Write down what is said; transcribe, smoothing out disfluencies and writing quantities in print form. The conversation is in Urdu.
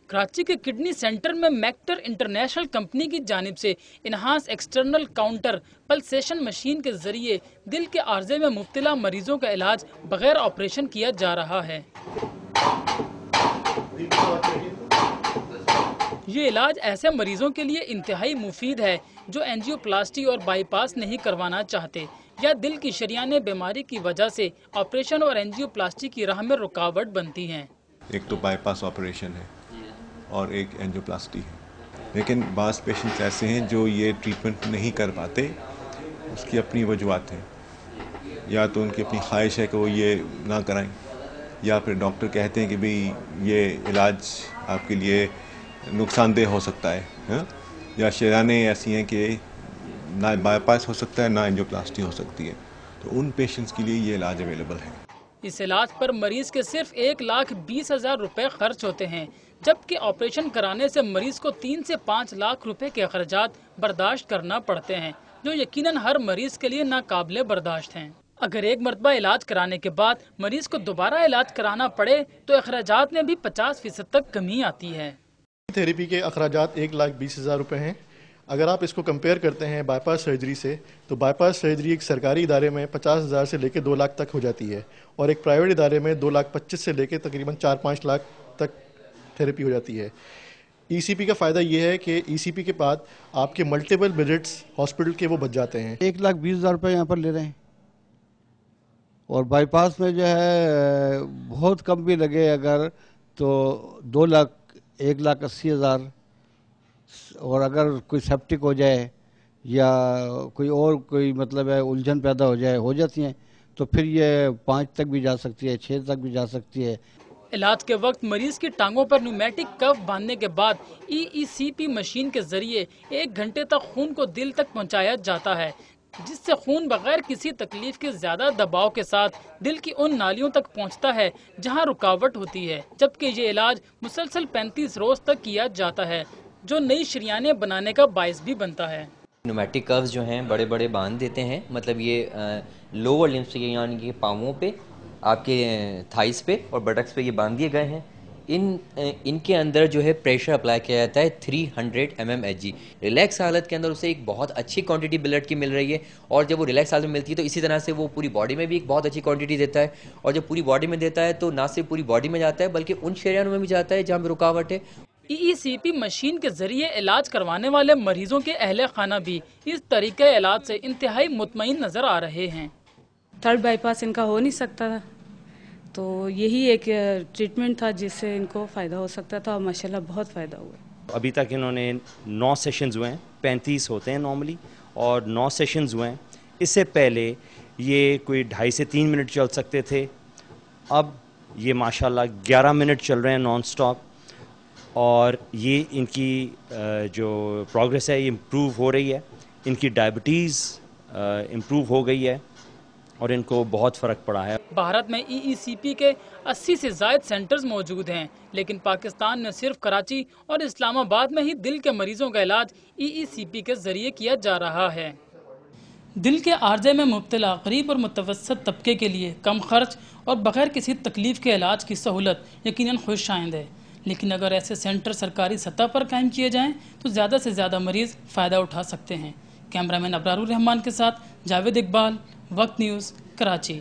کراچی کے کڈنی سینٹر میں میکٹر انٹرنیشنل کمپنی کی جانب سے انہانس ایکسٹرنل کاؤنٹر پلسیشن مشین کے ذریعے دل کے عارضے میں مبتلا مریضوں کا علاج بغیر آپریشن کیا جا رہا ہے۔ یہ علاج ایسے مریضوں کے لیے انتہائی مفید ہے جو اینجیو پلاسٹی اور بائی پاس نہیں کروانا چاہتے یا دل کی شریان بیماری کی وجہ سے آپریشن اور اینجیو پلاسٹی کی راہ میں رکاوٹ بنتی ہیں۔ ایک تو بائی پاس آپریشن ہے اور ایک اینجیو پلاسٹی ہے، لیکن بعض پیشنٹس ایسے ہیں جو یہ ٹریٹمنٹ نہیں کر پاتے، اس کی اپنی وجوہات ہیں، یا تو ان کی اپنی خواہش ہے کہ وہ یہ نہ کرائیں، یا پھر ڈاکٹر کہتے ہیں کہ بھئی یہ علاج آپ کے لیے نقصان دہ ہو سکتا ہے، یا شریانیں ایسی ہیں کہ نہ بائی پاس ہو سکتا ہے نہ اینجیو پلاسٹی ہو سکتی ہے، تو ان پیشنٹس کے لیے یہ علاج اویلیبل ہے۔ اس علاج پر مریض کے صرف 1,20,000 روپے خرچ ہوتے ہیں، جبکہ آپریشن کرانے سے مریض کو 3 سے 5 لاکھ روپے کے اخراجات برداشت کرنا پڑتے ہیں، جو یقیناً ہر مریض کے لیے ناقابل برداشت ہیں۔ اگر ایک مرتبہ علاج کرانے کے بعد مریض کو دوبارہ علاج کرانا پڑے تو اخراجات میں بھی 50% تک کمی آتی ہے۔ تھیریپی کے اخراجات 1,20,000 روپے ہیں۔ اگر آپ اس کو کمپیئر کرتے ہیں بائی پاس سرجری سے، تو بائی پاس سرجری ایک سرکاری ادارے میں 50,000 سے لے کے 2 لاکھ تک ہو جاتی ہے، اور ایک پرائیویٹ ادارے میں 2,25,000 سے لے کے تقریباً 4-5 لاکھ تک تھیریپی ہو جاتی ہے۔ ای سی پی کا فائدہ یہ ہے کہ ای سی پی کے بعد آپ کے ملٹیپل وزٹس ہاسپٹل کے وہ بچ جاتے ہیں۔ 1,20,000 روپے یہاں پر لے رہے ہیں، اور بائی پاس میں جو ہے بہت کم بھی لگے اگر تو 1,80,000، اور اگر کوئی سیپٹک ہو جائے یا کوئی مطلب ہے الجھن پیدا ہو جاتی ہیں تو پھر یہ 5 تک بھی جا سکتی ہے، 6 تک بھی جا سکتی ہے۔ علاج کے وقت مریض کی ٹانگوں پر نیومیٹک کف باندھنے کے بعد ای سی پی مشین کے ذریعے 1 گھنٹے تک خون کو دل تک پہنچایا جاتا ہے، جس سے خون بغیر کسی تکلیف کے زیادہ دباؤ کے ساتھ دل کی ان نالیوں تک پہنچتا ہے جہاں رکاوٹ ہوتی ہے، جبکہ یہ علاج مسلسل 35 روز تک کیا جاتا ہے، جو نئی شریانیں بنانے کا باعث بھی بنتا ہے۔ نیومیٹک کروز جو ہیں بڑے بڑے باندھ دیتے ہیں، مطلب یہ لوور لمبس کے یعنی کہ پاؤں پہ، آپ کے تھائز پہ اور بٹکس پہ یہ باندھ دیے گئے ہیں۔ ان کے اندر جو ہے پریشر اپلائی کیا جاتا ہے 300 mmHg۔ ریلیکس حالت کے اندر اسے ایک بہت اچھی کوانٹٹی بلڈ کی مل رہی ہے، اور جب وہ ریلیکس حالت میں ملتی ہے تو اسی طرح سے وہ پوری باڈی میں بھی ایک بہت اچھی کوانٹٹی دیتا ہے، اور جب پوری باڈی میں دیتا ہے تو نہ صرف پوری باڈی میں جاتا ہے بلکہ ان شریانوں میں بھی جاتا ہے جہاں پہ رکاوٹ ہے۔ ای سی پی مشین کے ذریعے علاج کروانے والے مریضوں کے اہل خانہ بھی اس طریقہ علاج سے انتہائی مطمئن نظر آ رہے ہیں۔ تھرڈ بائی پاس ان کا ہو نہیں سکتا تھا، تو یہی ایک ٹریٹمنٹ تھا جس سے ان کو فائدہ ہو سکتا تھا، اور ماشاءاللہ بہت فائدہ ہوا۔ ابھی تک انہوں نے 9 سیشنز ہوئے ہیں، 35 ہوتے ہیں نارملی، اور 9 سیشنز ہوئے ہیں۔ اس سے پہلے یہ کوئی 2.5 سے 3 منٹ چل سکتے تھے، اب یہ ماشاءاللہ 11 منٹ چل رہے ہیں نان سٹاپ، اور یہ ان کی جو پروگریس ہے یہ امپروو ہو رہی ہے، ان کی ڈائبٹیز امپروو ہو گئی ہے، اور ان کو بہت فرق پڑا ہے۔ بھارت میں ای سی پی کے 80 سے زائد سینٹرز موجود ہیں، لیکن پاکستان میں صرف کراچی اور اسلام آباد میں ہی دل کے مریضوں کا علاج ای سی پی کے ذریعے کیا جا رہا ہے۔ دل کے عارضے میں مبتلا غریب اور متوسط طبقے کے لیے کم خرچ اور بغیر کسی تکلیف کے علاج کی سہولت یقیناً خوش آئند ہے، لیکن اگر ایسے سینٹر سرکاری سطح پر قائم کیے جائیں تو زیادہ سے زیادہ مریض فائدہ اٹھا سکتے ہیں۔ کیمرہ مین ابرار الرحمان کے ساتھ جاوید اقبال، وقت نیوز، کراچی۔